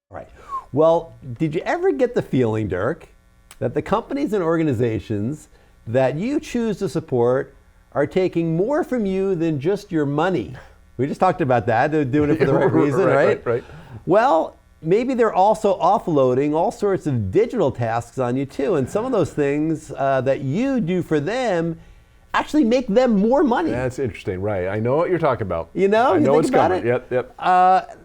Right. Well, did you ever get the feeling, Dirk, that the companies and organizations that you choose to support are taking more from you than just your money? We just talked about that. They're doing it for the right reason, right? Right. Well, maybe they're also offloading all sorts of digital tasks on you too. And some of those things that you do for them actually make them more money. That's interesting, right? I know what you're talking about. You know, I know think it's about coming. it? Yep.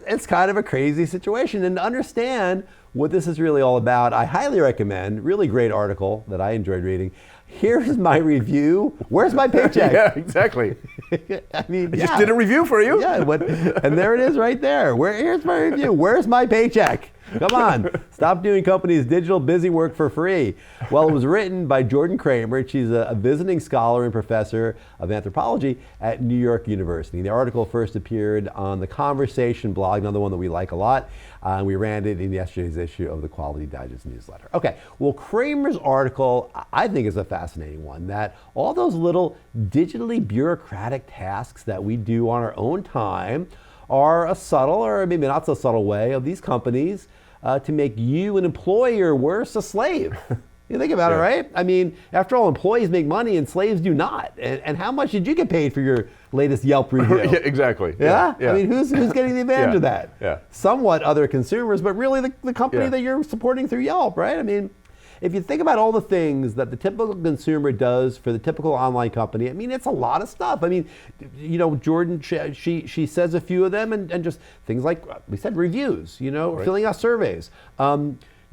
It's kind of a crazy situation. And to understand what this is really all about, I highly recommend, really great article that I enjoyed reading. Here's my review. Where's my paycheck? Yeah, exactly. I mean, I just did a review for you. Yeah, and there it is right there. Here's my review. Where's my paycheck? Come on, stop doing companies' digital busy work for free. Well, it was written by Jordan Kramer. She's a visiting scholar and professor of anthropology at New York University. The article first appeared on the Conversation blog, another one that we like a lot. We ran it in yesterday's issue of the Quality Digest newsletter. Okay, well, Kramer's article, I think, is a fascinating one, that all those little digitally bureaucratic tasks that we do on our own time are a subtle, or maybe not so subtle way of these companies to make you an employee or worse, a slave. You think about it, right? I mean, after all, employees make money and slaves do not. And how much did you get paid for your latest Yelp review? Yeah, exactly. Yeah? I mean, who's getting the advantage of that? Yeah. Somewhat other consumers, but really the company that you're supporting through Yelp, right? I mean, if you think about all the things that the typical consumer does for the typical online company, I mean, it's a lot of stuff. I mean, you know, Jordan, she says a few of them, and just things like, we said, reviews, you know, filling out surveys,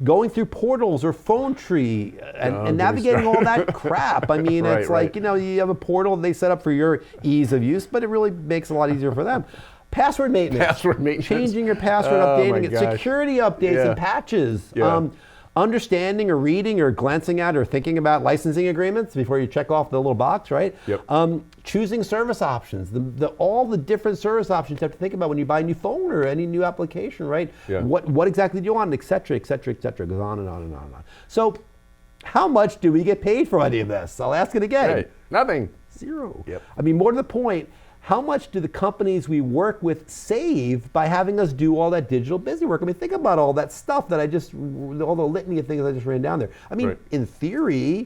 going through portals or phone tree and navigating all that crap. I mean, it's like, you know, you have a portal they set up for your ease of use, but it really makes it a lot easier for them. Password maintenance. Changing your password, updating it. Security updates and patches. Understanding or reading or glancing at or thinking about licensing agreements before you check off the little box, right? Choosing service options, all the different service options you have to think about when you buy a new phone or any new application, right? What exactly do you want, et cetera, et cetera, et cetera. It goes on and on and on and on. So how much do we get paid for any of this? I'll ask it again. Right. Nothing. Zero. I mean, more to the point, how much do the companies we work with save by having us do all that digital busy work? I mean, think about all that stuff that all the litany of things I just ran down there. I mean, in theory,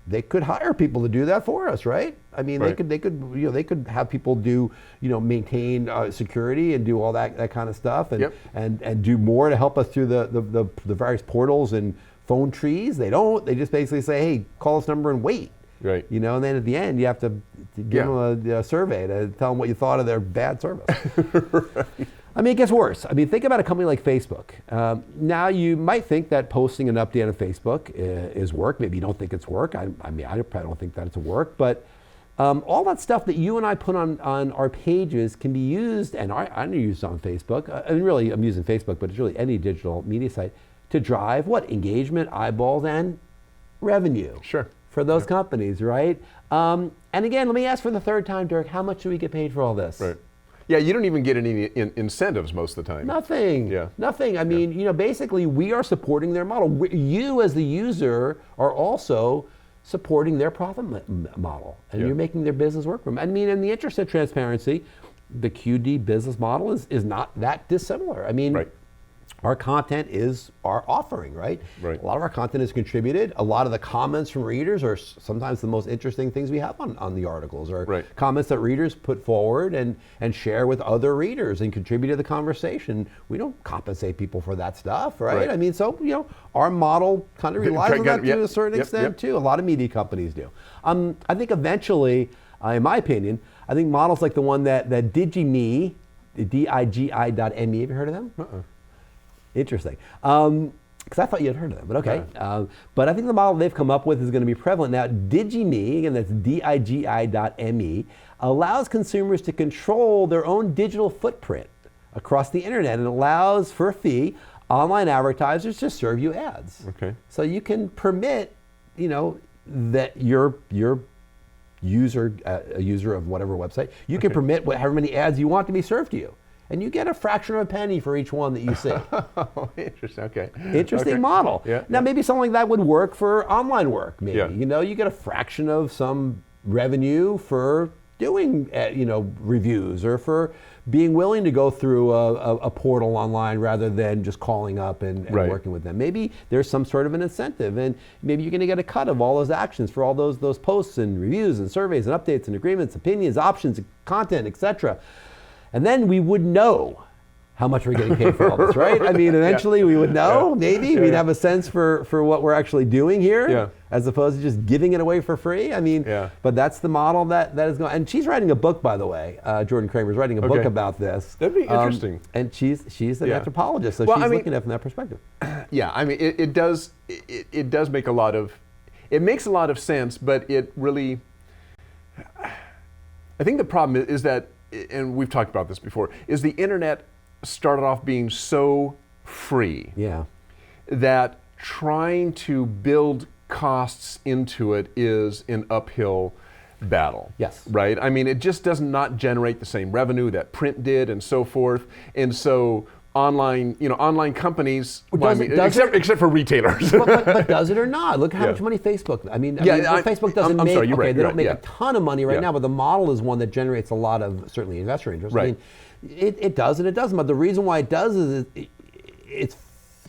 they could hire people to do that for us, right? I mean, they could have people do, you know, maintain security and do all that kind of stuff, and do more to help us through the various portals and phone trees. They don't. They just basically say, hey, call this number and wait. Right. You know, and then at the end, you have to give them a survey to tell them what you thought of their bad service. I mean, it gets worse. I mean, think about a company like Facebook. Now, you might think that posting an update on Facebook is work. Maybe you don't think it's work. I mean, I probably don't think that it's work. But all that stuff that you and I put on our pages can be used, and I use on Facebook. I mean, really, I'm using Facebook, but it's really any digital media site to drive what? Engagement, eyeballs, and revenue. Sure. For those companies, right? And again, let me ask for the third time, Dirk, how much do we get paid for all this? Right. Yeah, you don't even get any incentives most of the time. Nothing. Yeah. Nothing. I mean, you know, basically, we are supporting their model. You, as the user, are also supporting their profit model, and you're making their business work for them. I mean, in the interest of transparency, the QD business model is not that dissimilar. I mean, our content is our offering, right? A lot of our content is contributed. A lot of the comments from readers are sometimes the most interesting things we have on the articles, or comments that readers put forward and share with other readers and contribute to the conversation. We don't compensate people for that stuff, right? I mean, so, you know, our model kind of relies on that to a certain extent too. A lot of media companies do. I think eventually, in my opinion, I think models like the one that DigiMe, DIGI.me, have you heard of them? Interesting. Because I thought you had heard of them, but okay. But I think the model they've come up with is going to be prevalent. Now, DigiMe, again, that's DIGI.me, allows consumers to control their own digital footprint across the internet, and allows, for a fee, online advertisers to serve you ads. So you can permit, you know, that your user, a user of whatever website, you can permit however many ads you want to be served to you. And you get a fraction of a penny for each one that you see. Interesting. Interesting model. Now, maybe something like that would work for online work. Maybe you know, you get a fraction of some revenue for doing you know, reviews, or for being willing to go through a portal online rather than just calling up and Right. working with them. Maybe there's some sort of an incentive, and maybe you're going to get a cut of all those actions for all those posts and reviews and surveys and updates and agreements, opinions, options, content, etc. And then we would know how much we're getting paid for all this, right? I mean, eventually we would know, maybe. We'd have a sense for what we're actually doing here, as opposed to just giving it away for free. I mean, but that's the model that is going. And she's writing a book, by the way. Jordan Kramer's writing a book about this. That'd be interesting. And she's an anthropologist, so she's looking at it from that perspective. Yeah, I mean, it does make a lot of, it makes a lot of sense, but it really, I think the problem is that, and we've talked about this before, is the internet started off being so free that trying to build costs into it is an uphill battle. Yes. Right? I mean, it just does not generate the same revenue that print did and so forth. And so online companies, except for retailers. but does it or not? Look how much money Facebook, Facebook doesn't make, sorry, you're right, they don't make a ton of money right now, but the model is one that generates a lot of, certainly, investor interest. Right. I mean, it does and it doesn't, but the reason why it does is it's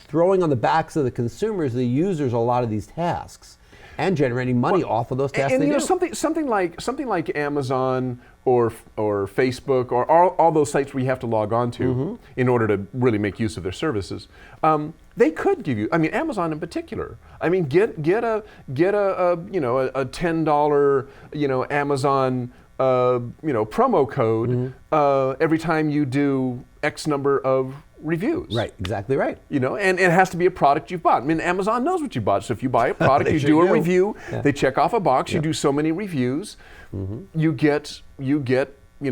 throwing on the backs of the consumers, the users, a lot of these tasks and generating money off of those tasks. And they you know, do. something like Amazon or Facebook or all those sites we have to log on to in order to really make use of their services. They could give you, I mean, Amazon in particular. I mean, get a $10 Amazon promo code every time you do X number of reviews. Right, exactly right. You know, and it has to be a product you've bought. I mean, Amazon knows what you bought. So if you buy a product, you do a review, they check off a box, you do so many reviews, you get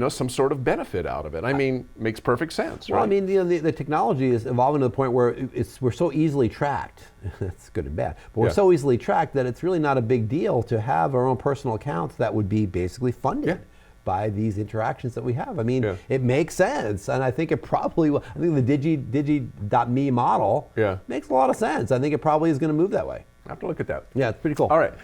some sort of benefit out of it. I mean, makes perfect sense, Well, right? I mean, the technology is evolving to the point where we're so easily tracked. That's good and bad, but we're so easily tracked that it's really not a big deal to have our own personal accounts that would be basically funded by these interactions that we have. I mean, it makes sense, and I think it probably will. I think the digi.me model makes a lot of sense. I think it probably is going to move that way. I have to look at that. Yeah, it's pretty cool. All right.